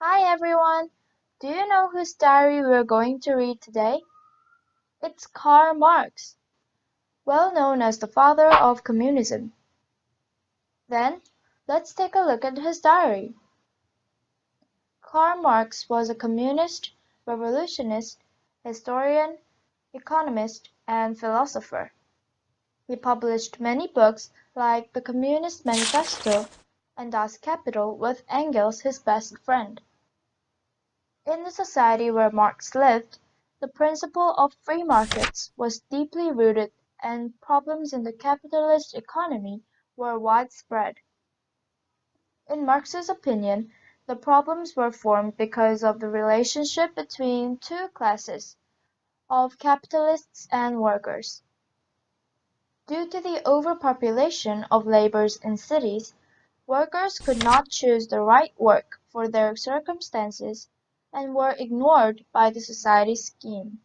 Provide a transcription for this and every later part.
Hi everyone! Do you know whose diary we're going to read today? It's Karl Marx, well known as the father of communism. Then, let's take a look at his diary. Karl Marx was a communist, revolutionist, historian, economist, and philosopher. He published many books like The Communist Manifesto and Das Kapital with Engels his best friend. In the society where Marx lived, the principle of free markets was deeply rooted and problems in the capitalist economy were widespread. In Marx's opinion, the problems were formed because of the relationship between two classes, of capitalists and workers. Due to the overpopulation of laborers in cities, workers could not choose the right work for their circumstances and were ignored by the society scheme.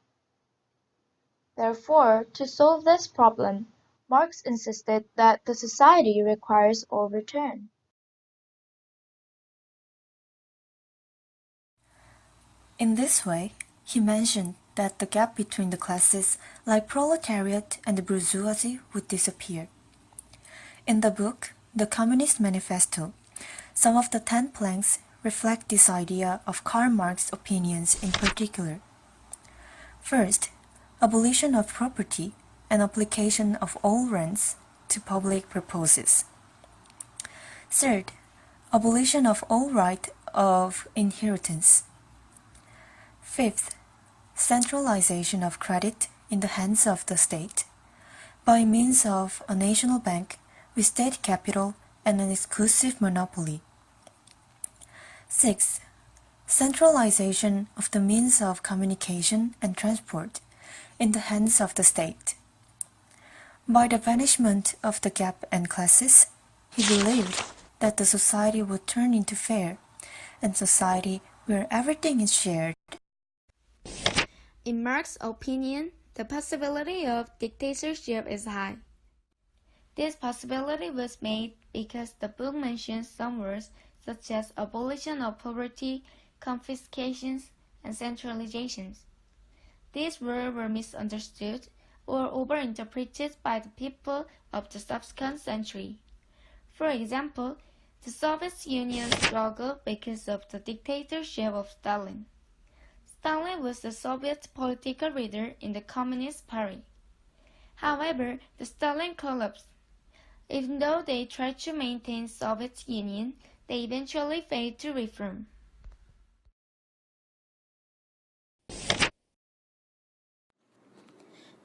Therefore, to solve this problem, Marx insisted that the society requires overturn. In this way, he mentioned that the gap between the classes like proletariat and the bourgeoisie would disappear. In the book, The Communist Manifesto, some of the 10 planks reflect this idea of Karl Marx's opinions in particular. First, abolition of property and application of all rents to public purposes. Third, abolition of all right of inheritance. Fifth, centralization of credit in the hands of the state by means of a national bank with state capital and an exclusive monopoly. Sixth, centralization of the means of communication and transport in the hands of the state. By the vanishment of the gap and classes, he believed that the society would turn into fair, and society where everything is shared. In Marx's opinion, the possibility of dictatorship is high. This possibility was made because the book mentions some words such as abolition of poverty, confiscations, and centralizations. These words were misunderstood or overinterpreted by the people of the subsequent century. For example, the Soviet Union struggled because of the dictatorship of Stalin. Stalin was the Soviet political leader in the Communist Party. However, the Stalin collapsed. Even though they tried to maintain Soviet Union, they eventually failed to reform.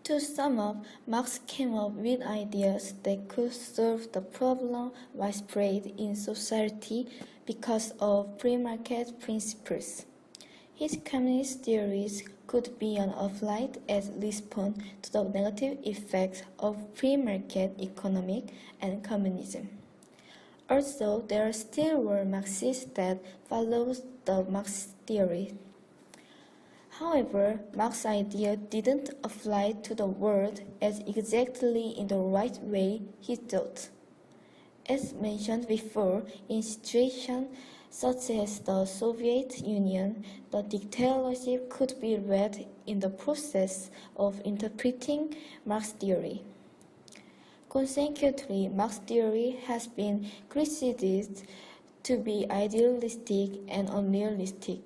To sum up, Marx came up with ideas that could solve the problem widespread in society because of free market principles. His communist theories could be applied as response to the negative effects of free market economy and communism. Also, there still were Marxists that followed the Marx theory. However, Marx's idea didn't apply to the world as exactly in the right way he thought. As mentioned before, in situations such as the Soviet Union, the dictatorship could be read in the process of interpreting Marx's theory. Consequently, Marx's theory has been criticized to be idealistic and unrealistic.